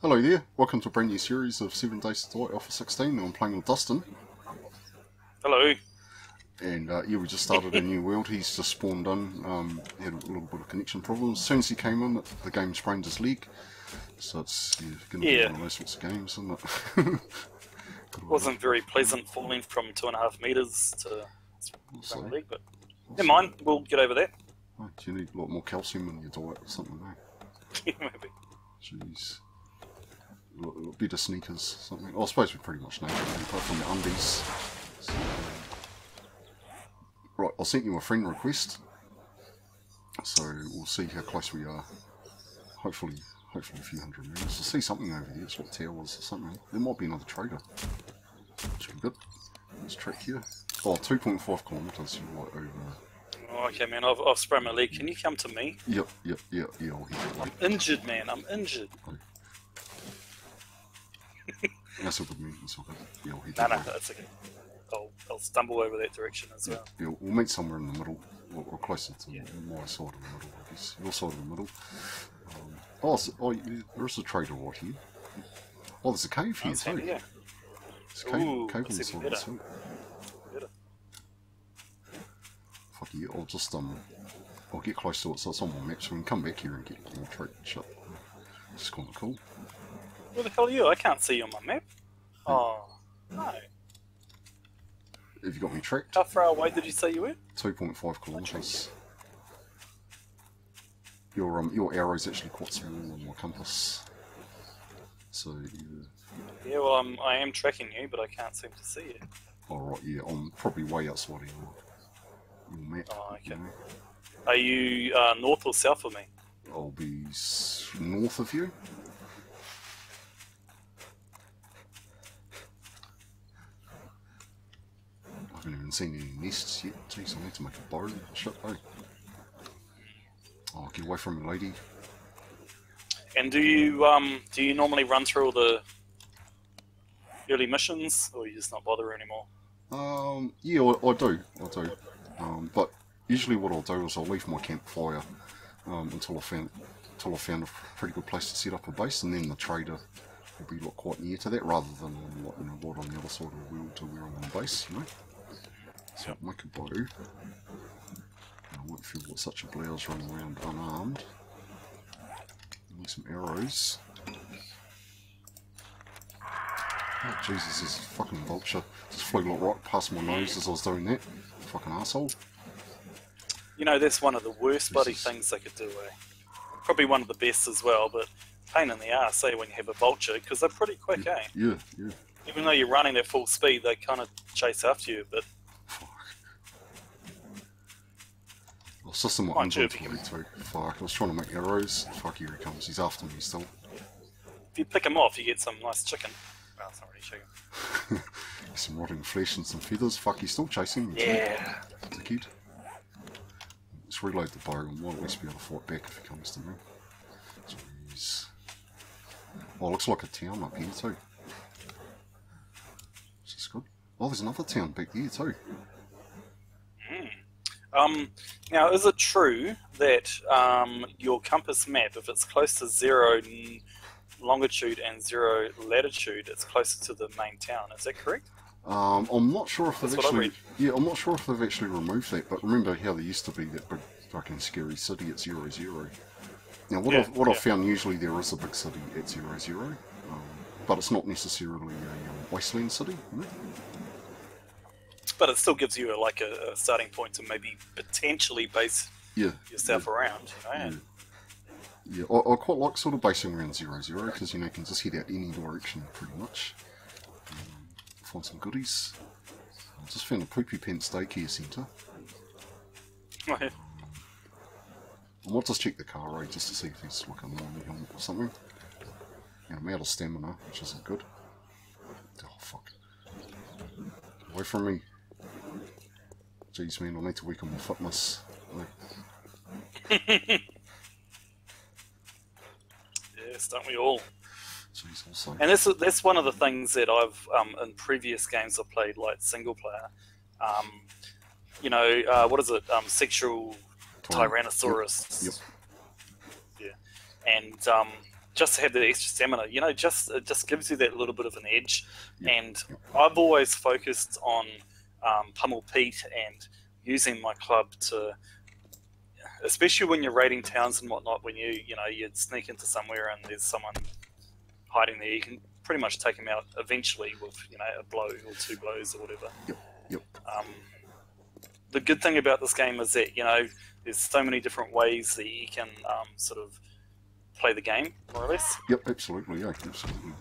Hello there, welcome to a brand new series of 7 Days to Die Alpha 16. I'm playing with Dustin, Hello. and yeah, we just started a new world. He's just spawned in, he had a little bit of connection problems. As soon as he came in, the game sprained his leg, so it's going to be one of those sorts of games, isn't it? Wasn't very pleasant falling from 2.5 meters to Also, my leg, but never mind, we'll get over that. oh, do you need a lot more calcium in your diet or something, eh? Maybe. Jeez. Better sneakers, something. Oh, I suppose we're pretty much naked, apart from the undies. So, right, I sent you a friend request, so we'll see how close we are. Hopefully a few hundred meters. I see something over there. It's what towers or something. There might be another trader. Should be good. Let's track here. Oh, 2.5 kilometers. You're right over. Oh, okay, man, I've sprained my leg. Can you come to me? Yep. I'll hit you. I'm injured, man. I'm injured. Oh. That's all good, man. That's all good. Yeah, I'll hit No, you. that's okay. I'll stumble over that direction as well. Yeah, we'll meet somewhere in the middle. Or closer to my side of the middle, I guess. Your side of the middle. There's a trader right here. Oh, there's a cave here too. Yeah. There's a cave on the side of the hill. Fuck yeah, I'll get close to it so it's on my map so we can come back here and get more track shit. It's kind of cool. Where the hell are you? I can't see you on my map. Oh, no. Have you got me tracked? How far away did you say you were? 2.5 kilometers. Your arrow's actually quite small on my compass. So Yeah, well, I am tracking you, but I can't seem to see you. Alright, yeah, I'm probably way outside of your map. Oh, okay. You know? Are you north or south of me? I'll be north of you. I haven't even seen any nests yet. Jeez, I need to make a bow. Shit, oh. Oh, get away from me, lady. And do you normally run through all the early missions, or you just not bother anymore? Yeah, I do. But usually what I'll do is I'll leave my campfire until I found a pretty good place to set up a base, and then the trader will be quite near to that, rather than right on the other side of the world to where I'm on base, you know. So I'll make a bow. I won't feel like such a blouse running around unarmed. Need some arrows. Oh Jesus, this fucking vulture just flew right past my nose as I was doing that. Fucking asshole. You know, that's one of the worst bloody things they could do, eh? Probably one of the best as well, but pain in the ass, eh, when you have a vulture, because they're pretty quick, eh? Yeah. Even though you're running at full speed, they kind of chase after you, but... Fuck. I was just in my inventory too. Fuck, I was trying to make arrows. Fuck, here he comes. He's after me still. If you pick him off, you get some nice chicken. Well, it's not really chicken. Some rotting flesh and some feathers. Fuck, he's still chasing me. Yeah. The kid. Let's reload the bow and we'll at least be able to fight back if he comes to me. Jeez. Oh, looks like a town up here too. This is good. Oh, there's another town back there too. Now, is it true that your compass map, if it's close to 0 longitude and 0 latitude, it's closer to the main town? Is that correct? I'm not sure if they've That's what I actually. read. Yeah, I'm not sure if they've actually removed that. But remember how there used to be that big fucking scary city at 0, 0. Now, what I've found, usually there is a big city at 0, 0, but it's not necessarily a wasteland city. You know? But it still gives you a starting point to maybe potentially base yourself around, you know? Yeah, I quite like sort of basing around 0, 0 because you can just head out any direction pretty much. Find some goodies. I just found a Poopy Pants daycare centre. I might just check the car rate just to see if there's like a mining helmet or something. And I'm out of stamina, which isn't good. Oh fuck. Get away from me. Jeez man, I need to work on my fitness. Yes, don't we all? Jeez, also. And that's one of the things that I've, in previous games I've played, like single player, what is it, sexual Tyrannosaurus. Yep. Yeah. And just to have the extra stamina, you know, it just gives you that little bit of an edge. Yeah. And I've always focused on Pummel Pete and using my club to, especially when you're raiding towns and whatnot, when you'd sneak into somewhere and there's someone hiding there, you can pretty much take him out eventually with, you know, a blow or 2 blows or whatever. Yep. The good thing about this game is that, you know, there's so many different ways that you can sort of play the game, more or less. Yep, absolutely, yeah, absolutely.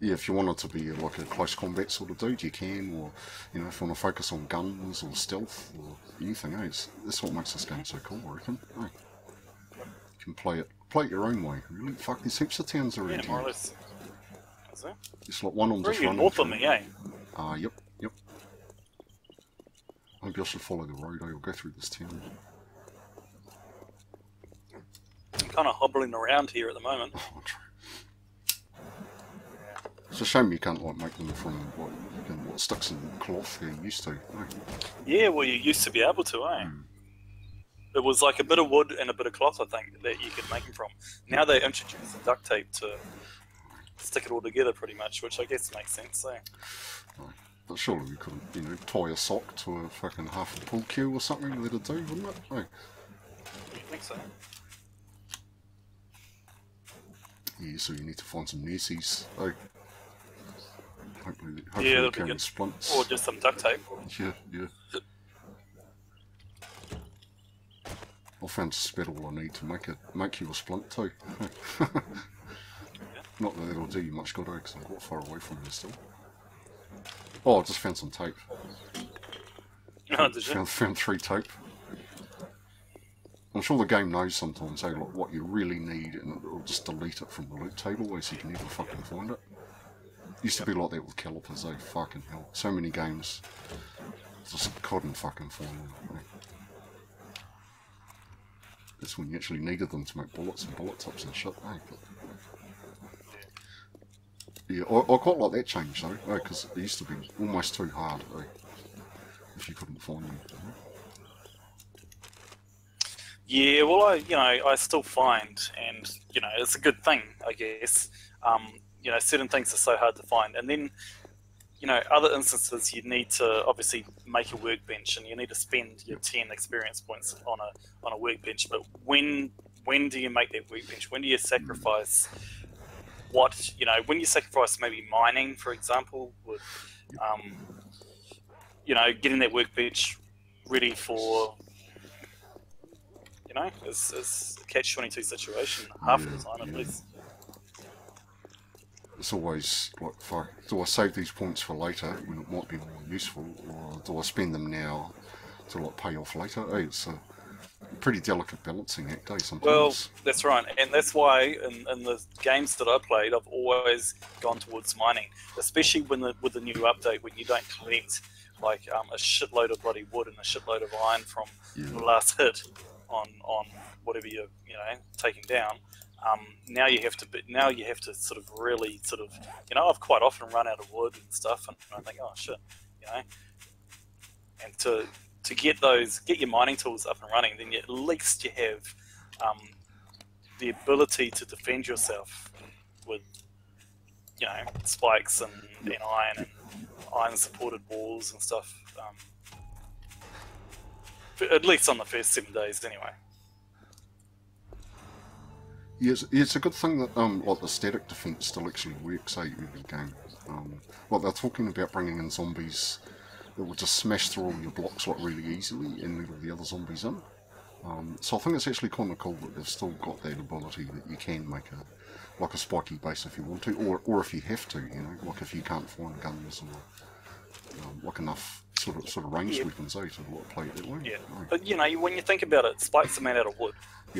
Yeah, if you want it to be like a close combat sort of dude, you can, or, you know, if you want to focus on guns or stealth or anything, that's what makes this game so cool, I reckon. You can play it your own way, really. Fuck, there's heaps of towns around here. More or less. Is there? It's like one on just running north of me, eh? Yep. Maybe I should follow the road, I'll go through this town. I'm kind of hobbling around here at the moment. Oh, true. It's a shame you can't like make them from what sticks and cloth you used to. Yeah, well, you used to be able to, eh? It was like a bit of wood and a bit of cloth, I think, that you could make them from. Now they introduce the duct tape to stick it all together, pretty much, which I guess makes sense, eh? But surely we couldn't, you know, tie a sock to a fucking half a pool cue or something and let it do, wouldn't it? You think so? Yeah, so you need to find some nurses. Hopefully that'll carry be good. splints. Or just some duct tape. Yeah. I found just about all I need to make you a splint too. Not that it'll do you much good, because I'm quite far away from you still. Oh, I just found some tape. Oh, did you? Found 3 tape. I'm sure the game knows sometimes, like what you really need, and it'll just delete it from the loot table, so you can never fucking find it. Used to be like that with calipers, fucking hell. So many games just couldn't fucking find them. That's when you actually needed them to make bullets and bullet tips and shit, But yeah, I quite like that change though, because it used to be almost too hard, if you couldn't find them. Yeah, well, I still find, and, you know, it's a good thing, I guess. You know, certain things are so hard to find. And then, you know, other instances you need to obviously make a workbench, and you need to spend your 10 experience points on a workbench. But when do you make that workbench? When do you sacrifice what, you know, when you sacrifice maybe mining, for example, with, you know, getting that workbench ready for, you know, it's a catch-22 situation half of the time at least. It's always like, do I save these points for later when it might be more useful, or do I spend them now to like pay off later? It's a pretty delicate balancing act, sometimes. Well, that's right, and that's why in the games that I played, I've always gone towards mining, especially with the new update, when you don't collect like a shitload of bloody wood and a shitload of iron from the last hit on whatever you're, you know, taking down. Now you have to sort of really sort of, you know, I've quite often run out of wood and stuff, and I think, oh shit, you know, and to get your mining tools up and running, then at least you have the ability to defend yourself with, you know, spikes and iron supported walls and stuff. At least on the first 7 days, anyway. Yes, it's a good thing that like the static defense still actually works in the game. Like they're talking about bringing in zombies that will just smash through all your blocks like really easily and let all the other zombies in. So I think it's actually kind of cool that they've still got that ability that you can make a spiky base if you want to, or if you have to, you know, like if you can't find guns or like enough sort of ranged weapons, to like, play it that way. Yeah, but you know, when you think about it, spikes are made out of wood.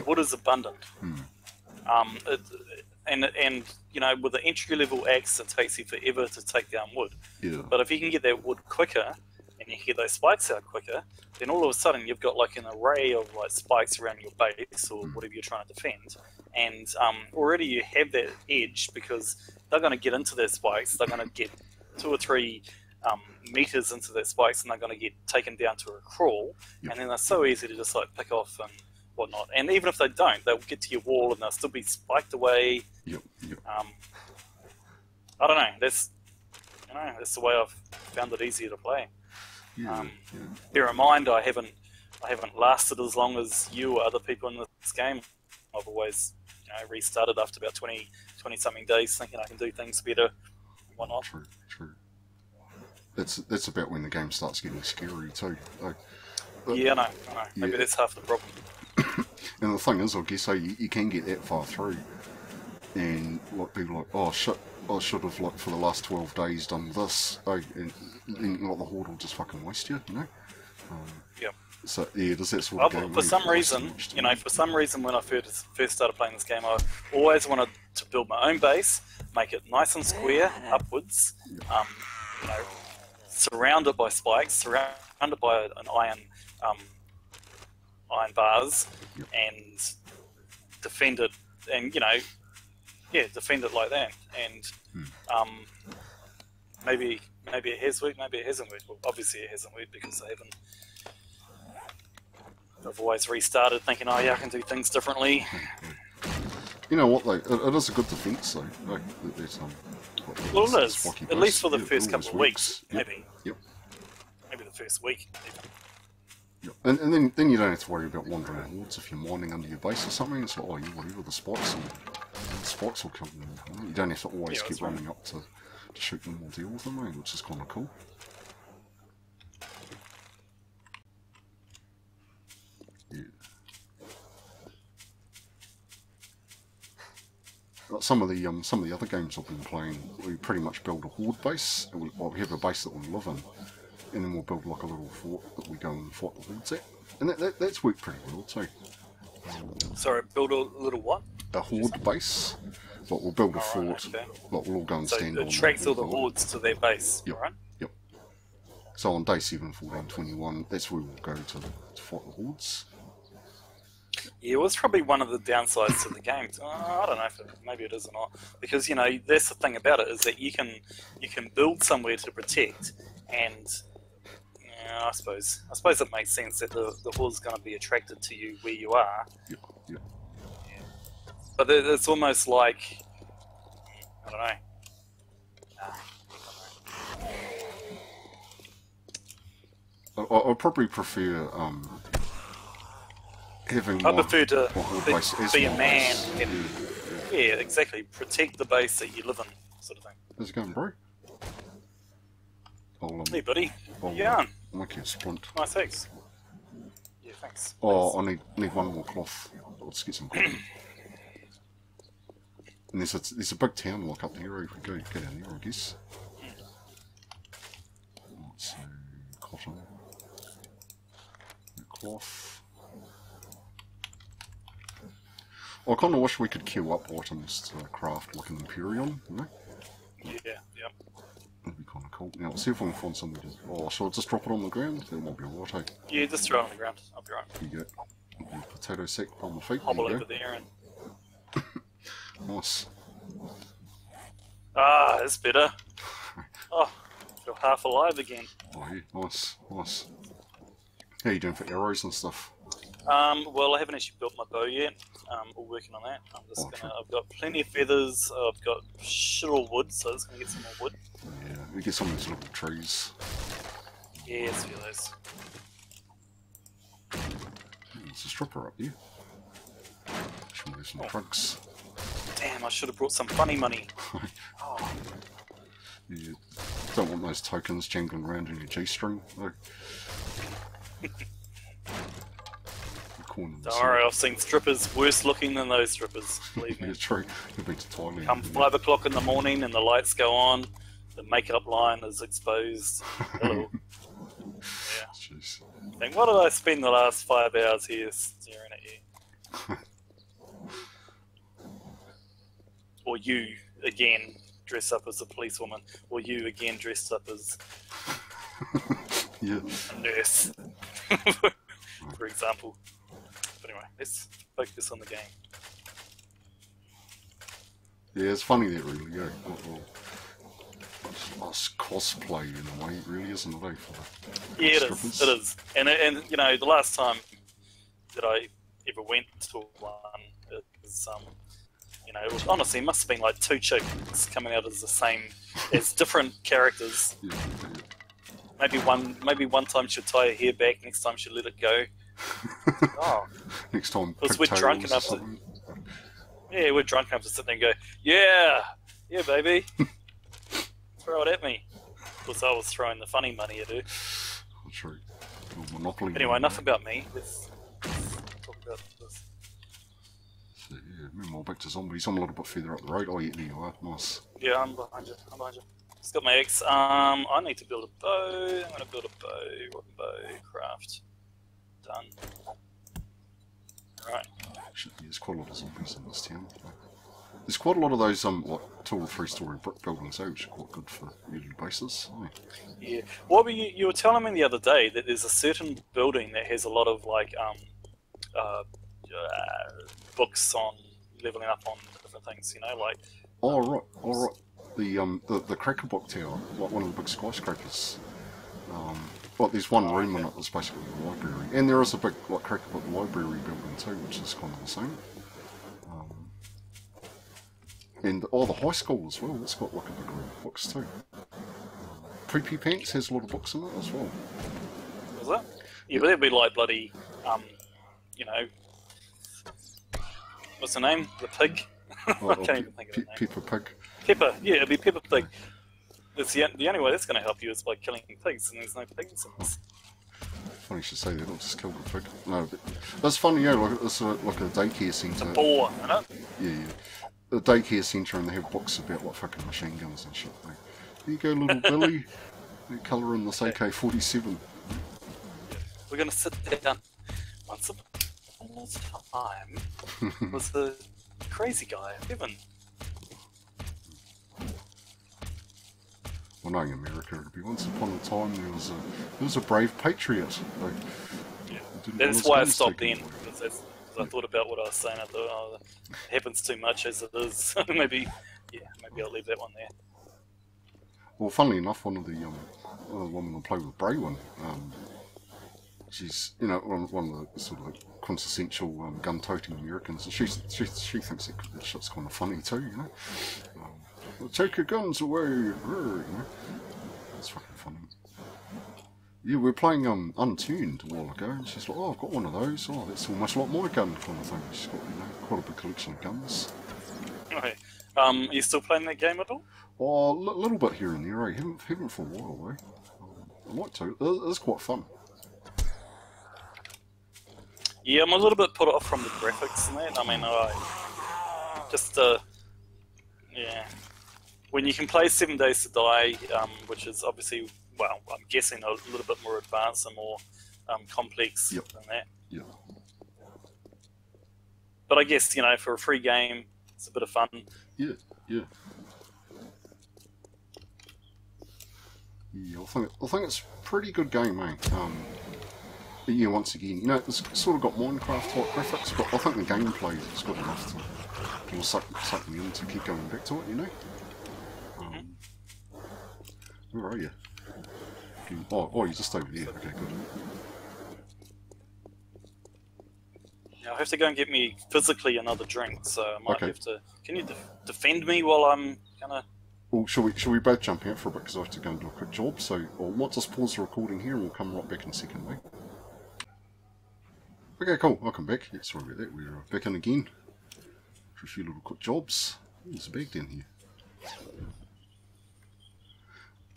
Wood is abundant. And you know, with the entry level axe, it takes you forever to take down wood. Yeah. But if you can get that wood quicker, and you get those spikes out quicker, then all of a sudden you've got like an array of like spikes around your base or whatever you're trying to defend, and already you have that edge because they're going to get into their spikes. They're going to get 2 or 3 meters into their spikes, and they're going to get taken down to a crawl, and then they're so easy to just like pick off and whatnot. And even if they don't, they'll get to your wall and they'll still be spiked away. Yep. I don't know. That's the way I've found it easier to play. Bear in mind, I haven't lasted as long as you or other people in this game. I've always restarted after about 20 something days, thinking I can do things better and whatnot. True. That's about when the game starts getting scary too. I know. Maybe that's half the problem. And the thing is, I guess, you can get that far through, and like people are like, oh shit, I should have like for the last 12 days done this, and then the horde will just fucking waste you, So there's that sort of game. For some reason, when I first started playing this game, I always wanted to build my own base, make it nice and square upwards, surrounded by spikes, surrounded by an iron bars, and defend it, and defend it like that. And maybe it has worked, maybe it hasn't worked. Well, obviously it hasn't worked because I've always restarted thinking, I can do things differently. You know what, though? It is a good defence, though. Like, it is. At least for the first couple of weeks, maybe. Yep. Maybe the first week, even. Yep. And then you don't have to worry about wandering hordes if you're mining under your base or something. It's like, whatever, the spikes will kill them. You don't have to always keep running up to shoot them or deal with them, which is kind of cool. Some of the other games I've been playing, we pretty much build a horde base. We have a base that we live in, and then we'll build like a little fort that we go and fight the hordes at, and that's worked pretty well too. Sorry, build a little what? A horde base. Like we'll build a fort. Okay. Like we'll all go and stand on. So it attracts all the hordes to their base. Yep. Right? Yep. So on day 7, 14, 21, that's where we'll go to fight the hordes. Yeah, well, it's probably one of the downsides to the game. I don't know if maybe it is or not, because that's the thing about it, is that you can build somewhere to protect, and I suppose it makes sense that the horde's going to be attracted to you where you are. Yep. Yeah. But it's almost like, I don't know. I probably prefer having. I prefer to be a man and exactly, protect the base that you live in, sort of thing. How's it going, bro? Hey, buddy. I'll make you a splint. Oh, thanks. Yeah, thanks. Oh, I need one more cloth. Let's get some cotton. And there's a big town like up here if we go down there, I guess. So, cotton. Cloth. I kind of wish we could queue up items to craft like an Imperium, Yeah. That'd be kind of cool. Now, let's see if we can find something to... Oh, shall I just drop it on the ground? That might be alright, hey? Yeah, just throw it on the ground. I'll be right. Here you go. Potato sack on the feet. Hobble over there and... Nice. Ah, that's better. Oh, I feel half alive again. Oh yeah, nice. How are you doing for arrows and stuff? Well, I haven't actually built my bow yet. We're working on that. I've got plenty of feathers. I've got shit all wood, so I'm just gonna get some more wood. Yeah, we get some of these little trees. Yeah, let's do those. There's a stripper up here. Should we do some drugs? Damn, I should have brought some funny money. Oh. Yeah, don't want those tokens jangling around in your G-string. No. Don't worry, I've seen strippers worse looking than those strippers, believe me. Yeah, true. You've been to Thailand. Come 5 o'clock in the morning and the lights go on, the makeup line is exposed. Hello. Yeah. Jeez. Think, what did I spend the last 5 hours here staring at you? Or you, again, dressed up as a policewoman. Or you, again, dressed up as yeah. a nurse, for example. But anyway, let's focus on the game. Yeah, it's funny that really, yeah. It's cosplay in a way, it really isn't it? Yeah, it is. And the last time that I ever went to one is, you know, honestly, it must have been like 2 chicks coming out as the same, as different characters. Yeah. Maybe one time she'll tie her hair back, next time she'll let it go. Oh, Next time, because we're drunk enough to. Yeah, we're drunk enough to sit there and go, yeah, baby, throw it at me. Because I was throwing the funny money at her. Oh, true. Monopoly. Anyway, enough about me. Let's talk about this. So, yeah, meanwhile, back to zombies. I'm a little bit further up the road. Oh, yeah, there you are. Nice. Yeah, I'm behind you. Just got my axe. I need to build a bow. I'm going to build a bow. Wooden bow. Craft. Done. Alright. Actually, there's quite a lot of zombies in this town. There's quite a lot of those like 2 or 3 story brick buildings, which are quite good for early bases. Oh. Yeah. What were you were telling me the other day that there's a certain building that has a lot of like books on leveling up on different things. You know, like. Oh right. The Crackerbook Tower, like one of the big skyscrapers. Well, there's one room in it that's basically a library, and there is a big like Crackerbook library building too, which is kind of the same. And the high school as well. It's got like a big room of books too. Poopy Pants has a lot of books in it as well. Is that? Yeah, but that'd be like bloody, you know, what's the name? The pig. I can't even think of it. Peppa Pig. Pepper, yeah, it'd be Peppa Pig. It's the only way that's going to help you is by killing pigs, and there's no pigs in this. Funny you should say that, I'll just kill the pig. No, but that's funny, yeah, like, it's like a daycare centre. It's a boar, isn't it? Yeah. A daycare centre, and they have books about like fucking machine guns and shit. Like, there you go, little Billy. They're colouring this AK-47. We're going to sit down. Once upon a time was the crazy guy, Evan. Well, knowing America, it'd be once upon a time there was a brave patriot. Like, yeah. That's why I stopped then. Because I thought about what I was saying. I thought, oh, it happens too much as it is. maybe I'll leave that one there. Well, funnily enough, one of the women I play with, Bray one, she's one of the sort of quintessential gun-toting Americans, and she thinks that shit's kind of funny too, you know. Take your guns away, you know. It's fucking funny. Yeah, we were playing Untuned a while ago, and she's like, "Oh, I've got one of those. Oh, that's almost like my gun," kind of thing. She's got quite a big collection of guns. Okay. Are you still playing that game at all? Oh, a little bit here and there. I haven't for a while though. I'd like to. It is quite fun. Yeah, I'm a little bit put off from the graphics and that. I mean, yeah. When you can play 7 Days to Die, which is obviously, well, I'm guessing a little bit more advanced and more complex than that. Yeah. But I guess, you know, for a free game, it's a bit of fun. Yeah. Yeah, I think it's a pretty good game, mate. But yeah, once again, you know, it's sort of got Minecraft type graphics, but I think the gameplay is good enough to suck me in to keep going back to it, you know. Where are you? Oh, you're just over there. Okay, good. Now I have to go and get me physically another drink, so I might have to. Can you defend me while I'm gonna? Well, shall we both jump out for a bit because I have to go and do a quick job. So, we'll just pause the recording here and we'll come right back in a second, mate. Okay, cool. Welcome back. Yeah, sorry about that. We're back in again for a few little quick jobs. There's a bag down here.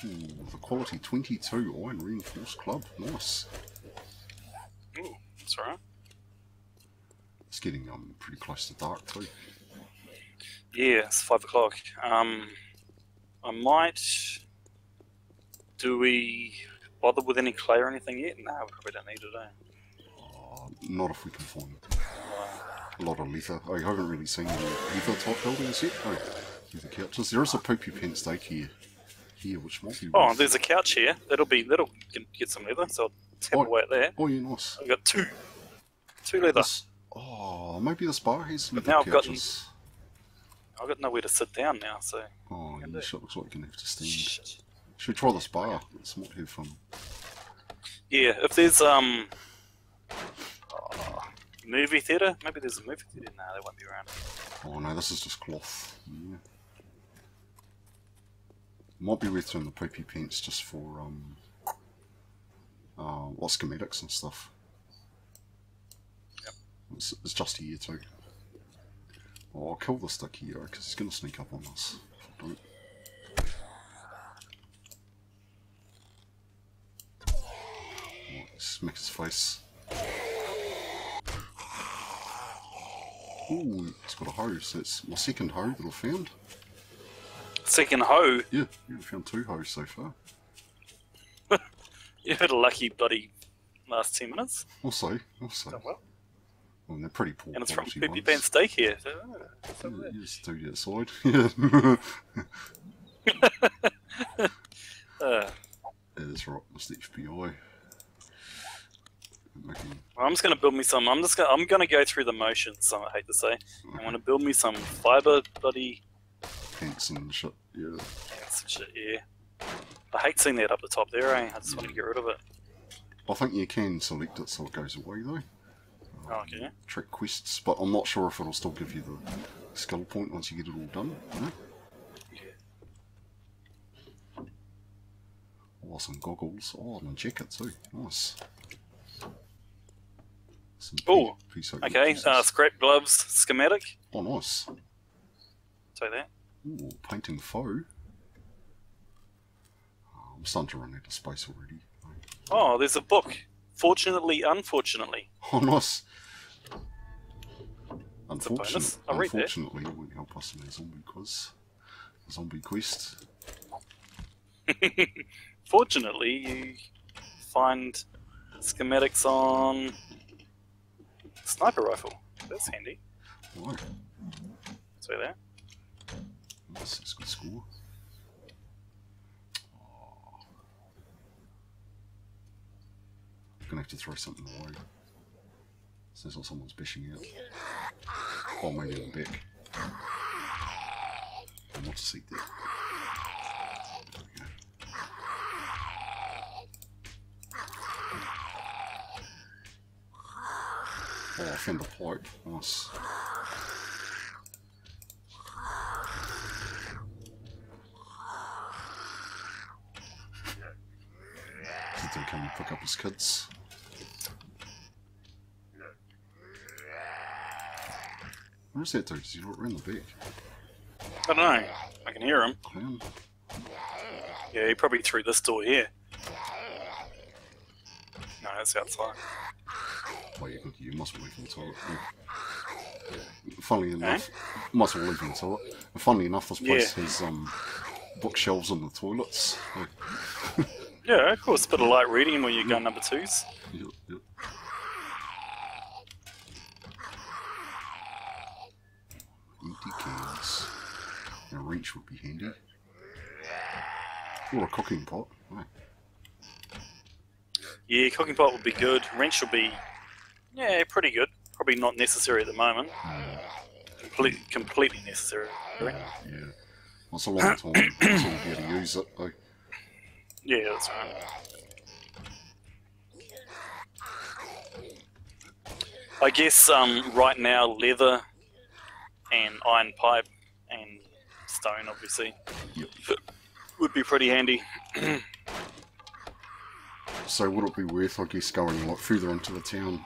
Ooh, the quality 22 iron reinforced club. Nice. Ooh, that's alright. It's getting pretty close to dark too. Yeah, it's 5 o'clock. I might. Do we bother with any clay or anything yet? No, we probably don't need it, eh? Not if we can find a lot of leather. I haven't really seen any leather type buildings yet. Oh, leather couches. There is a poopy pen stake here, which might be. Oh, there's a couch here. That'll get some leather. So I'll tap away at that. Oh, yeah, nice. I've got two leather. Maybe this bar has leather now couches. I've got nowhere to sit down now, so. Oh, yeah, shit looks like you're gonna have to stand. Shit. Should we try this bar? It's might have fun. Yeah, if there's Movie theatre? Maybe there's a movie theatre. No, they won't be around. Oh no, this is just cloth. Yeah. Might be worth doing the poopy pants just for schematics and stuff. Yep. It's just here too. Oh, I'll kill this dick here because he's going to sneak up on us. If I don't. Oh, smack his face. Ooh, it's got a hoe, so it's my second hoe that I've found. Second hoe? Yeah, I've found 2 hoes so far. You had a lucky bloody last 10 minutes. Also. Done well. Well, they're pretty poor. And it's from quality Poopy ones. Pants Steak here. You just do that side. Yeah. That's right, Mr. FBI. I'm just gonna build me some. I'm gonna go through the motions. I hate to say. I want to build me some fiber bloody Pants and shit. Yeah. pants and shit. Yeah. I hate seeing that up the top there. I just want to get rid of it. I think you can select it so it goes away though. Okay. Trick quests, but I'm not sure if it'll still give you the skill point once you get it all done. You know? Oh, some goggles. Oh, and a jacket too. Nice. Oh, piece of okay. Scrap gloves, schematic. Oh, nice. Take that. Ooh, painting foe. Oh, I'm starting to run out of space already. Oh, there's a book. Fortunately, unfortunately. Oh, nice. It's a bonus. I'll read that. Unfortunately, it won't help us in our zombie quiz. Zombie quest. Fortunately, you find schematics on sniper rifle. That's handy. Right. See that? That's a good score. Oh. I'm gonna have to throw something away. Sounds like someone's bashing out. Oh, maybe on the back. I want to see that. There we go. Oh, I found a pipe. Nice. Did they come and pick up his kids? Where's that dude? Is he right around the back? I don't know. I can hear him. Damn. Yeah, he probably threw this door here. No, that's outside. Oh, you must be leaving the toilet. Yeah. Funnily enough, must be leaving the toilet. And funnily enough, this place has bookshelves in the toilets. So. Yeah, of course. Bit of light reading when you go number 2s. Yep, yep. Empty cans. A wrench would be handy. Or a cooking pot. Right. Yeah, cooking pot would be good. Wrench would be, yeah, pretty good. Probably not necessary at the moment. Completely necessary. Yeah. Well, it's a long time until you get to use it, though. Yeah, that's right. I guess right now leather and iron pipe and stone, obviously, would be pretty handy. So would it be worth, I guess, going like further into the town,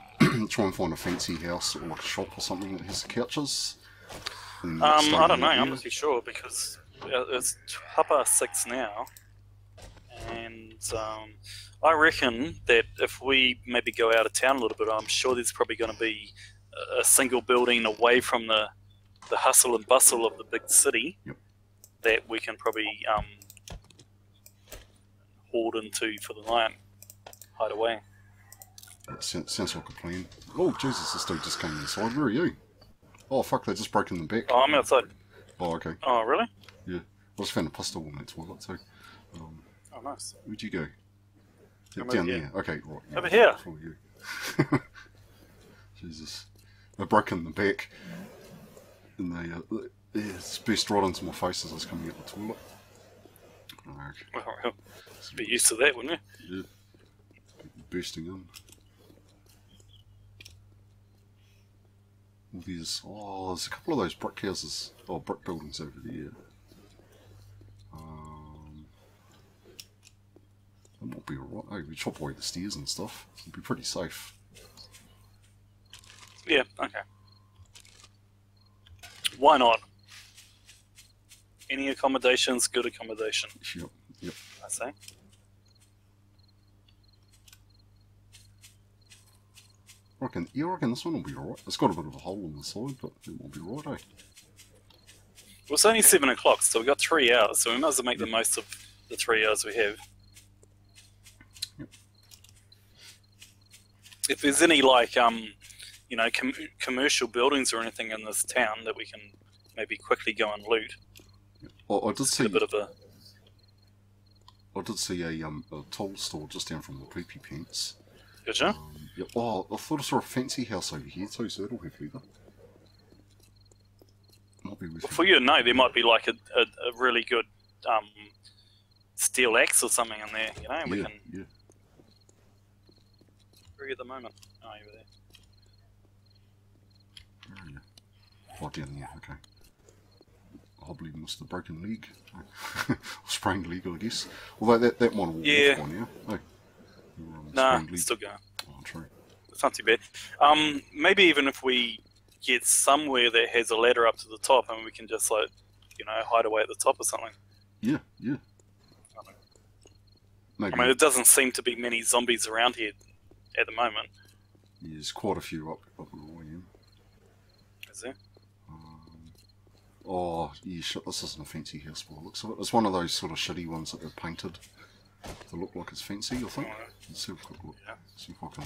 try and find a fancy house or like a shop or something that has the couches? I don't know. I'm not too sure because it's 6:30 now, and I reckon that if we maybe go out of town a little bit, I'm sure there's probably going to be a single building away from the hustle and bustle of the big city that we can probably hoard into for the night, hide away. That sounds like a plan. Oh Jesus, this dude just came inside. Where are you? Oh fuck, they just broke in the back. Oh, I'm outside. Oh, okay. Oh, really? Yeah. I just found a pistol in that toilet too. Oh, nice. Where'd you go? I'm Down over there. here. Okay, right. Yeah, Over here. For you. Jesus. They broke in the back. And they burst right into my face as I was coming out the toilet. Okay. Well, be used to that, wouldn't you? Yeah. Bursting in. There's a couple of those brick houses, or brick buildings over there. That might be alright. Oh, we chop away the stairs and stuff. It'll be pretty safe. Yeah, okay. Why not? Any accommodation's good accommodation. Yep, yep. I say. I reckon this one will be alright. It's got a bit of a hole in the side, but it will be right, eh? Well, it's only 7 o'clock, so we've got 3 hours, so we might as well make the most of the 3 hours we have. Yep. If there's any, like, you know, commercial buildings or anything in this town that we can maybe quickly go and loot. Yep. I did see a bit of a... I did see a toll store just down from the Poopy Pants. Did you? Yep. Oh, I thought I saw a fancy house over here too, so that'll have either. Might be with Well, for you to know, there might be like a really good steel axe or something in there, you know? We can... Yeah. Where are you at the moment? Oh, over there. Where are you? Oh, down there, okay. I believe missed the broken leg. Or sprained leg, I guess. Although that one will walk on now. Oh. Nah, it's still going. Oh, true. It's not too bad. Maybe even if we get somewhere that has a ladder up to the top and we can just, like, you know, hide away at the top or something. Yeah. Maybe. I mean, it doesn't seem to be many zombies around here at the moment. Yeah, there's quite a few up where I am. Is there? Oh, yeah, shit, this isn't a fancy house by the looks of it. It's one of those sort of shitty ones that they've painted to look like it's fancy, I think. Let's see if I can look. Yeah. See if I can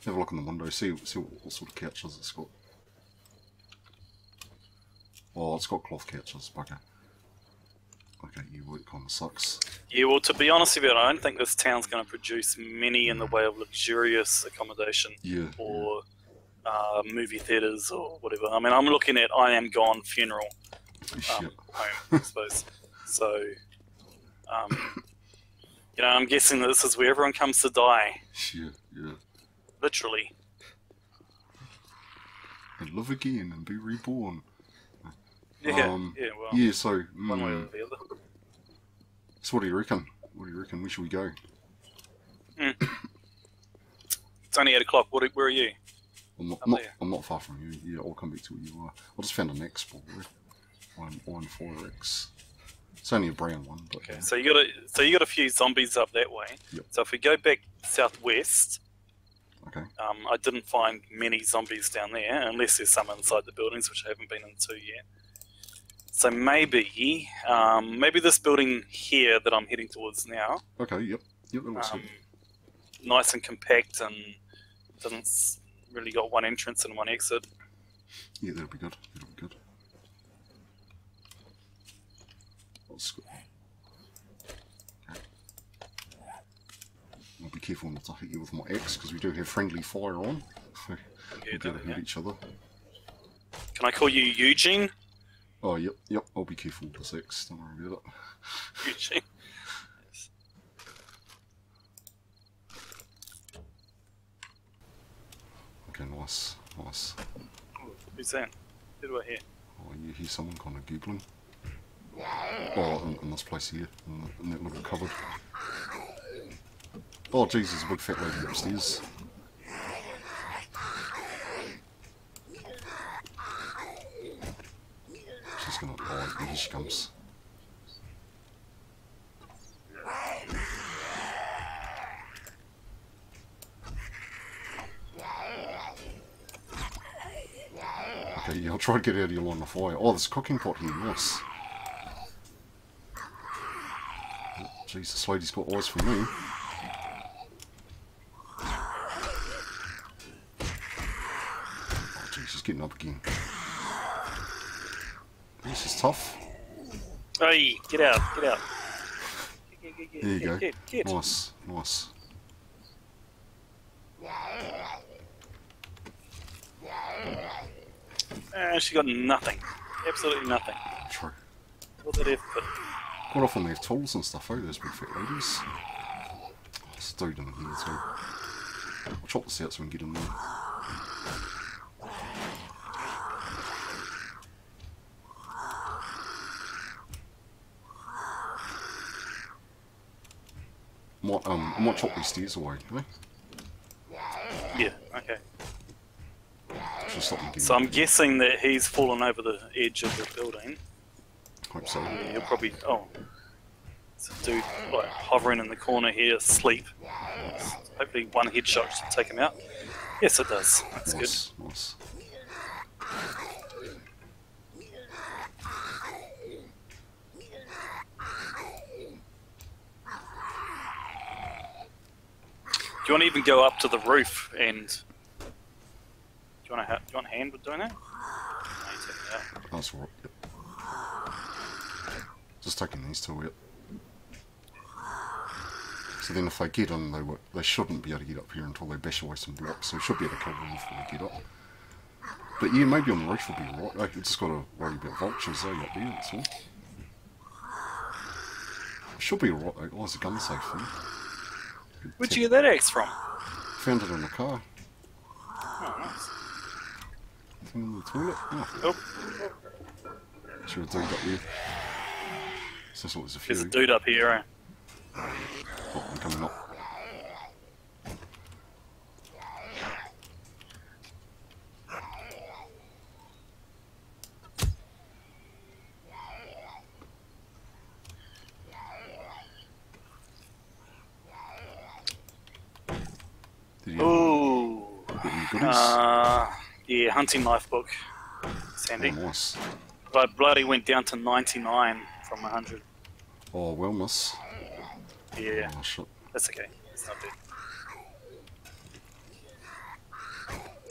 have a look in the window, see what sort of couches it's got. Oh, it's got cloth couches, bugger. Okay, yeah, well, it kind of sucks. Yeah, well, to be honest with you, I don't think this town's going to produce many in the way of luxurious accommodation or movie theatres or whatever. I mean, I'm looking at I Am Gone Funeral home, I suppose. So, you know, I'm guessing that this is where everyone comes to die. Yeah. Literally. And live again and be reborn. Yeah, well. Yeah, so... one way or the other. So what do you reckon? Where should we go? It's only 8 o'clock. Where are you? I'm not far from you. Yeah, I'll come back to where you are. I just found an X ball. Iron 4X. It's only a brown one. But, okay, so you got a few zombies up that way. Yep. So if we go back southwest, okay. I didn't find many zombies down there, unless there's some inside the buildings, which I haven't been into yet. So maybe this building here that I'm heading towards now. Okay. Yep. That looks good. Nice and compact, and doesn't really got one entrance and one exit. Yeah, that'll be good. That's good. Okay. I'll be careful not to hit you with my axe, because we do have friendly fire on. We gotta hit each other. Can I call you Eugene? Oh, yep. I'll be careful with this axe. Don't worry about it. Eugene. Okay, nice. Who's that? Who do I hear? Oh, you hear someone kind of googling. Oh, in this place here, in that little cupboard. Oh, Jesus, there's a big fat lady upstairs. She's gonna... Oh, here she comes. Okay, yeah, I'll try to get out of your line of fire. Oh, there's a cooking pot here, nice. Jeez, this lady's got eyes for me. Oh, jeez, she's getting up again. This is tough. Hey, get out. There you go. Get. Nice. She got nothing. Absolutely nothing. True. What did it put? Quite often they have tools and stuff, those big fat ladies. Oh, there's a dude in here too. I'll chop this out so we can get in there. I might chop these stairs away, eh? Yeah, okay. Just stop them getting So I'm guessing that he's fallen over the edge of the building. Hope so. Yeah, he'll probably... Oh. There's a dude like hovering in the corner here, asleep. Hopefully one headshot should take him out. Yes, it does. That's Nice, good. nice. Do you want to even go up to the roof and... Do you want a hand with doing that? No, you take it out. That's alright, yep. Just taking these two out. So then if they get in, they shouldn't be able to get up here until they bash away some blocks, so we should be able to kill them before they get up. But yeah, maybe on the roof will be alright. You just got to worry about vultures, up there, that's all. It should be alright, though. Oh, there's a gun safe there. Where'd you get that axe from? Found it in the car. Oh, nice. Thing in the toilet. Oh. Sure, a dude up there. So there's a few. There's a dude up here, eh? Oh, I'm coming up. Did you Ooh. get any goodies? Yeah, hunting knife book. Sandy. Oh, nice. But bloody went down to 99 from 100. Oh, well, miss. Yeah, Oh, shit. that's okay. It's not dead.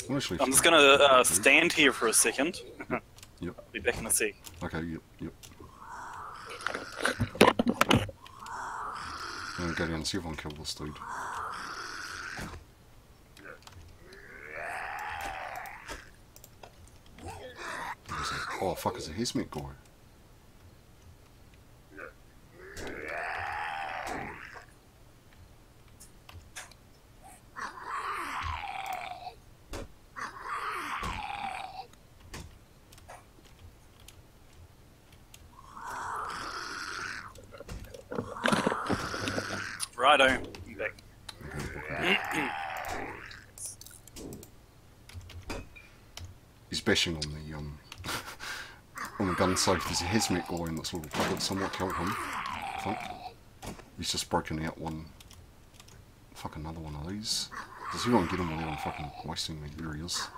Well, actually, I'm just gonna stand here for a second. Yep. I'll be back in a sec. Okay, yep. I'm gonna go down and see if I can kill this dude. Oh, fuck, it's a hazmat guy. Righto, I'm back. He's bashing on the on the gun safe. There's a hazmat guy in this little cupboard. Somewhat killed him, I think. He's just broken out one. Fuck, another one of these. Does anyone get him without I'm fucking wasting me? There he is.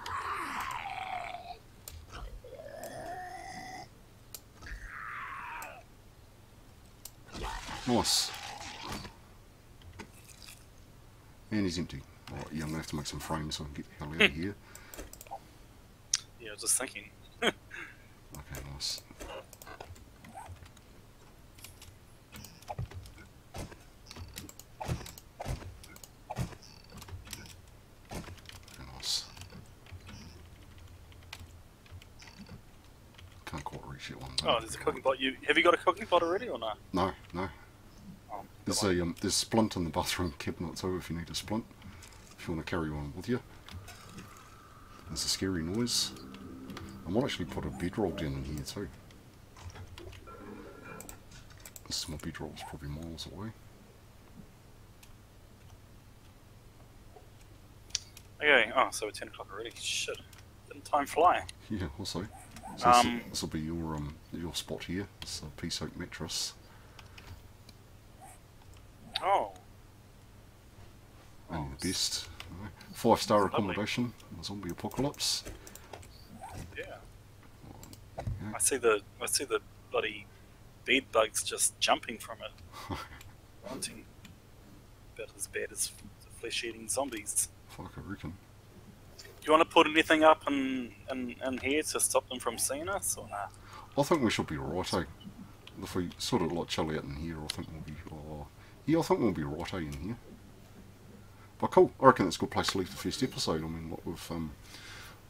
Nice. And he's empty. Oh, yeah, I'm gonna have to make some frames so I can get the hell out of here. Yeah, I was just thinking. Okay, nice. Okay, nice. Can't quite reach it one. Oh, there's a cooking pot. Have you got a cooking pot already or not? No, no. Oh, There's splint in the bathroom cabinet too if you need a splint. If you want to carry one with you. There's a scary noise. I might actually put a bedroll down in here too. This is my bedroll, it's probably miles away. Okay, oh, so it's 10 o'clock already. Shit. Didn't time fly? Yeah, also. So this will be your spot here. It's a peace oak mattress. Oh. Only the best. 5-star Lovely. accommodation. Zombie apocalypse. Yeah. Yeah. I see the bloody bed bugs just jumping from it. Wanting about as bad as the flesh-eating zombies. Fuck, I reckon. Do you want to put anything up in here to stop them from seeing us, or nah? I think we should be right, eh? If we sort of like chill out in here, I think we'll be... yeah, I think we'll be right, eh, in here. But cool, I reckon it's a good place to leave the first episode. I mean, like we've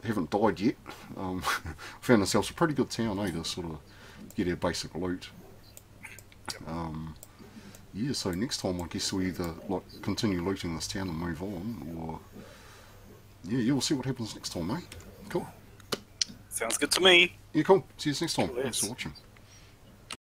haven't died yet. Found ourselves a pretty good town, eh, to sort of get our basic loot. Yeah, so next time I guess we either like continue looting this town and move on, or yeah, you'll see what happens next time, mate. Cool. Sounds good to me. Yeah, cool. See you next time. Cool, Thanks for yes. watching.